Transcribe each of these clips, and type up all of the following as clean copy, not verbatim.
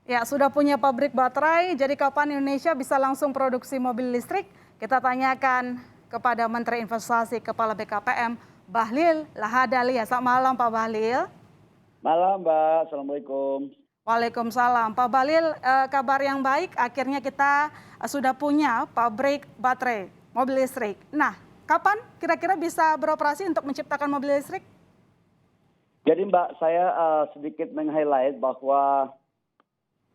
Ya, sudah punya pabrik baterai, jadi kapan Indonesia bisa langsung produksi mobil listrik? Kita tanyakan kepada Menteri Investasi Kepala BKPM, Bahlil Lahadalia. Selamat malam Pak Bahlil. Malam Mbak, Assalamualaikum. Waalaikumsalam. Pak Bahlil, kabar yang baik, akhirnya kita sudah punya pabrik baterai mobil listrik. Nah, kapan kira-kira bisa beroperasi untuk menciptakan mobil listrik? Jadi Mbak, saya sedikit meng-highlight bahwa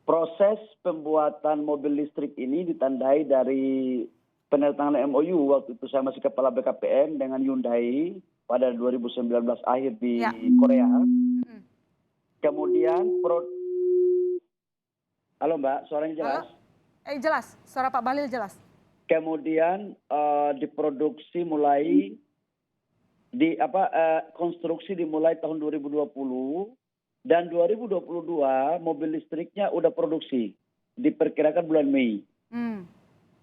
proses pembuatan mobil listrik ini ditandai dari penandatanganan MOU waktu itu saya masih kepala BKPM dengan Hyundai pada 2019 akhir di Ya. Korea. Mm-mm. Kemudian, halo Mbak, suaranya Halo? jelas? Jelas, suara Pak Bahlil jelas. Kemudian diproduksi mulai konstruksi dimulai tahun 2020 dan 2022 mobil listriknya udah produksi. Diperkirakan bulan Mei. Hmm.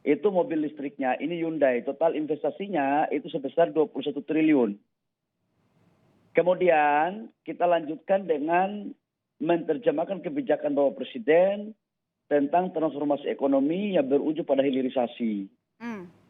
Itu mobil listriknya, ini Hyundai. Total investasinya itu sebesar 21 triliun. Kemudian kita lanjutkan dengan menerjemahkan kebijakan Bapak Presiden tentang transformasi ekonomi yang berujung pada hilirisasi.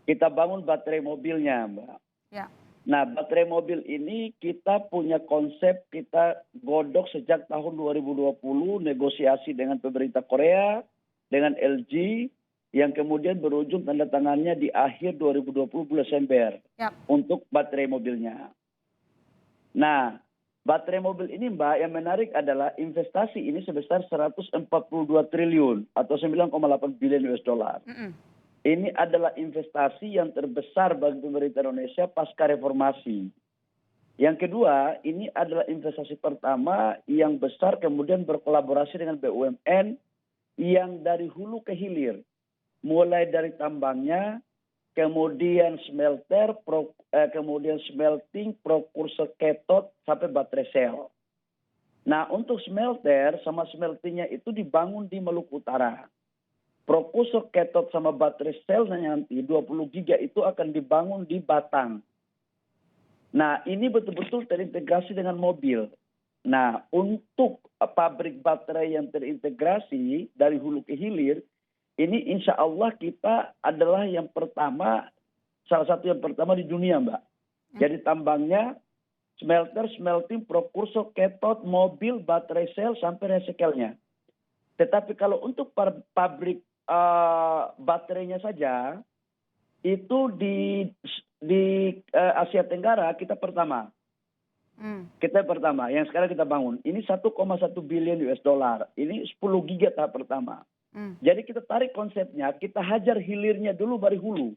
Kita bangun baterai mobilnya, Mbak. Ya. Nah, baterai mobil ini kita punya konsep, kita godok sejak tahun 2020, negosiasi dengan pemerintah Korea, dengan LG, yang kemudian berujung tanda tangannya di akhir 2020 bulan Desember untuk baterai mobilnya. Nah, baterai mobil ini Mbak, yang menarik adalah investasi ini sebesar 142 triliun atau 9,8 bilion US dollar. Ini adalah investasi yang terbesar bagi pemerintah Indonesia pasca reformasi. Yang kedua, ini adalah investasi pertama yang besar kemudian berkolaborasi dengan BUMN yang dari hulu ke hilir. Mulai dari tambangnya, kemudian smelter, kemudian smelting, prekursor cathode, sampai baterai sel. Nah, untuk smelter sama smeltingnya itu dibangun di Maluku Utara. Prekursor cathode sama baterai sel nanti 20 giga itu akan dibangun di Batang. Nah, ini betul-betul terintegrasi dengan mobil. Nah, untuk pabrik baterai yang terintegrasi dari hulu ke hilir, ini insya Allah kita adalah yang pertama, salah satu yang pertama di dunia, Mbak. Jadi tambangnya, smelter, smelting, prekursor cathode, mobil, baterai sel, sampai recycle-nya. Tetapi kalau untuk pabrik baterainya saja, itu di Asia Tenggara kita pertama. Kita pertama, yang sekarang kita bangun. Ini 1,1 bilion US dollar. Ini 10 giga tahap pertama. Jadi kita tarik konsepnya, kita hajar hilirnya dulu baru hulu.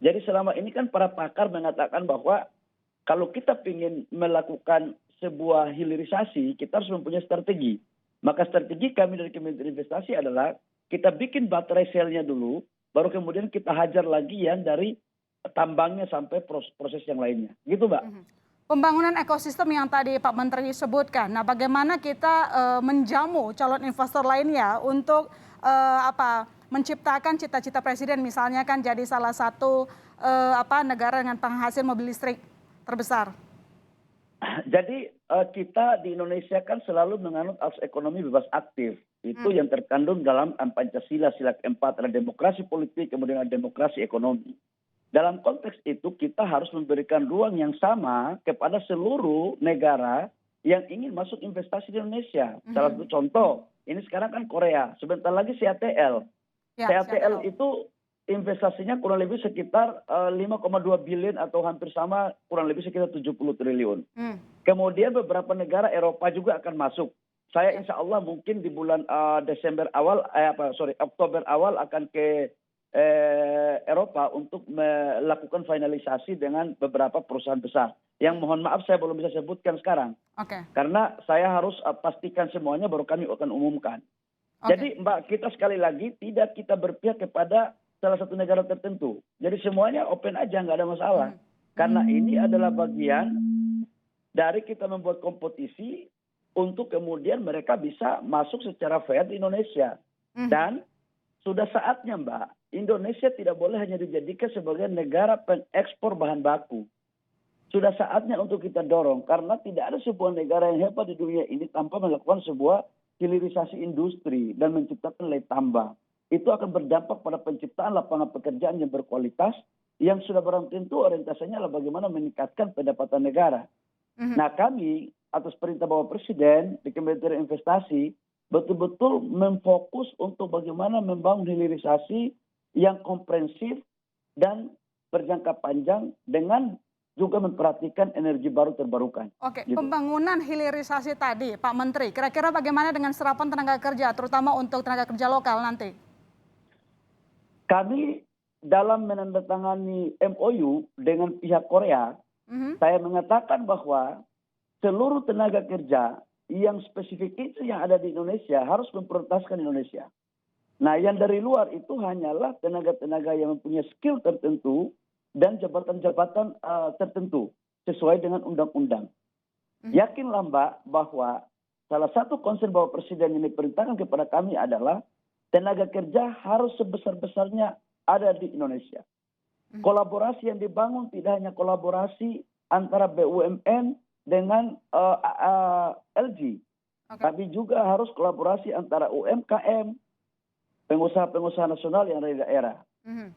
Jadi selama ini kan para pakar mengatakan bahwa kalau kita ingin melakukan sebuah hilirisasi, kita harus mempunyai strategi. Maka strategi kami dari Kementerian Investasi adalah kita bikin baterai selnya dulu, baru kemudian kita hajar lagi yang dari tambangnya sampai proses yang lainnya. Gitu, Mbak. Pembangunan ekosistem yang tadi Pak Menteri sebutkan. Nah, bagaimana kita menjamu calon investor lainnya untuk menciptakan cita-cita Presiden, misalnya kan jadi salah satu negara dengan penghasil mobil listrik terbesar. Jadi kita di Indonesia kan selalu menganut asas ekonomi bebas aktif. Itu yang terkandung dalam Pancasila, sila keempat, ada demokrasi politik, kemudian ada demokrasi ekonomi. Dalam konteks itu kita harus memberikan ruang yang sama kepada seluruh negara yang ingin masuk investasi di Indonesia. Salah satu contoh, ini sekarang kan Korea, sebentar lagi CATL. CATL itu investasinya kurang lebih sekitar 5,2 bilion atau hampir sama, kurang lebih sekitar 70 triliun. Kemudian beberapa negara Eropa juga akan masuk. Saya insya Allah mungkin di bulan Oktober awal akan ke Eropa untuk melakukan finalisasi dengan beberapa perusahaan besar. Yang mohon maaf saya belum bisa sebutkan sekarang. Karena saya harus pastikan semuanya baru kami akan umumkan. Jadi Mbak, kita sekali lagi tidak kita berpihak kepada salah satu negara tertentu. Jadi semuanya open aja, nggak ada masalah. Karena ini adalah bagian dari kita membuat kompetisi untuk kemudian mereka bisa masuk secara fair di Indonesia. Dan sudah saatnya Mbak, Indonesia tidak boleh hanya dijadikan sebagai negara pengekspor bahan baku. Sudah saatnya untuk kita dorong, karena tidak ada sebuah negara yang hebat di dunia ini tanpa melakukan sebuah hilirisasi industri dan menciptakan nilai tambah. Itu akan berdampak pada penciptaan lapangan pekerjaan yang berkualitas yang sudah barang tentu orientasinya adalah bagaimana meningkatkan pendapatan negara. Mhm. Nah kami atas perintah Bapak Presiden di Kementerian Investasi betul-betul memfokus untuk bagaimana membangun hilirisasi yang komprehensif dan berjangka panjang dengan juga memperhatikan energi baru terbarukan. Oke, Gitu. pembangunan hilirisasi tadi, Pak Menteri, kira-kira bagaimana dengan serapan tenaga kerja, terutama untuk tenaga kerja lokal nanti? Kami dalam menandatangani MOU dengan pihak Korea, Mhm. saya mengatakan bahwa seluruh tenaga kerja yang spesifik itu yang ada di Indonesia harus memprioritaskan Indonesia. Nah, yang dari luar itu hanyalah tenaga-tenaga yang mempunyai skill tertentu dan jabatan-jabatan tertentu sesuai dengan undang-undang. Mhm. Yakinlah Mbak bahwa salah satu concern Bapak Presiden yang diperintahkan kepada kami adalah tenaga kerja harus sebesar-besarnya ada di Indonesia. Mhm. Kolaborasi yang dibangun tidak hanya kolaborasi antara BUMN dengan LG, Oke. tapi juga harus kolaborasi antara UMKM, pengusaha-pengusaha nasional yang ada di daerah. Mhm.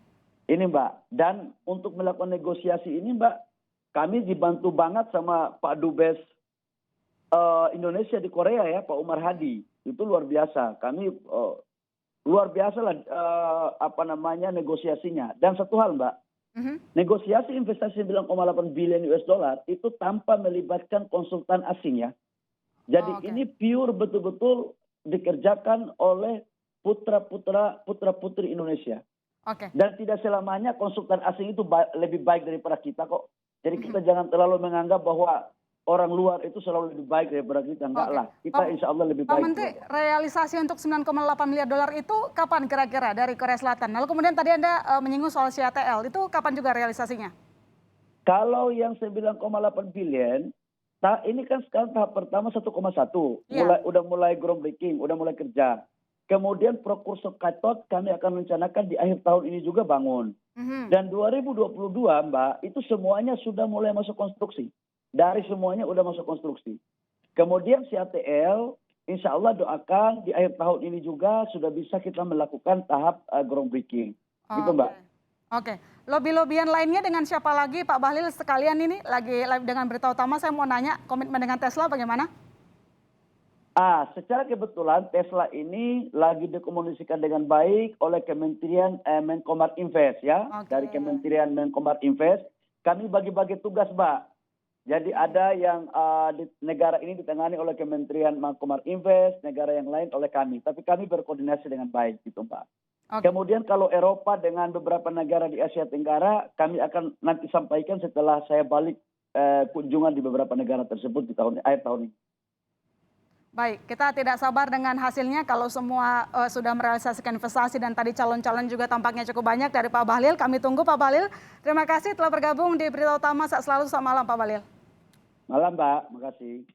Ini Mbak, dan untuk melakukan negosiasi ini Mbak, kami dibantu banget sama Pak Dubes Indonesia di Korea ya, Pak Umar Hadi. Itu luar biasa. Kami luar biasa lah negosiasinya. Dan satu hal Mbak, Mhm. negosiasi investasi 9,8 billion US dollar itu tanpa melibatkan konsultan asing ya. Jadi Oh, oke. ini pure betul-betul dikerjakan oleh putra-putri Indonesia. Oke. Dan tidak selamanya konsultan asing itu lebih baik daripada kita kok. Jadi kita Mhm. jangan terlalu menganggap bahwa orang luar itu selalu lebih baik daripada kita. Enggak Oke. lah. Kita insya Allah lebih Pak baik. Menteri, realisasi untuk 9,8 miliar dolar itu kapan kira-kira dari Korea Selatan? Lalu kemudian tadi Anda menyinggung soal CATL, itu kapan juga realisasinya? Kalau yang 9,8 billion, ini kan sekarang tahap pertama 1,1. Iya. Udah mulai groundbreaking, udah mulai kerja. Kemudian prokursor katot kami akan rencanakan di akhir tahun ini juga bangun. Mhm. Dan 2022 Mbak, itu semuanya sudah mulai masuk konstruksi. Dari semuanya udah masuk konstruksi. Kemudian CATL, insya Allah doakan di akhir tahun ini juga sudah bisa kita melakukan tahap groundbreaking. Gitu Oke. Mbak. Oke. Lobby-lobbyan lainnya dengan siapa lagi Pak Bahlil sekalian ini lagi live dengan berita utama saya mau nanya komitmen dengan Tesla bagaimana? Secara kebetulan Tesla ini lagi dikomunikasikan dengan baik oleh Kementerian Menkomar Invest ya. Oke. Dari Kementerian Menkomar Invest, kami bagi-bagi tugas Mbak. Jadi ada yang di negara ini ditangani oleh Kementerian Menkomar Invest, negara yang lain oleh kami. Tapi kami berkoordinasi dengan baik gitu Mbak. Oke. Kemudian kalau Eropa dengan beberapa negara di Asia Tenggara, kami akan nanti sampaikan setelah saya balik kunjungan di beberapa negara tersebut di akhir tahun ini. Baik, kita tidak sabar dengan hasilnya kalau semua sudah merealisasikan investasi dan tadi calon-calon juga tampaknya cukup banyak dari Pak Bahlil. Kami tunggu Pak Bahlil. Terima kasih telah bergabung di Berita Utama. Sehat selalu, selamat malam Pak Bahlil. Malam Mbak, makasih.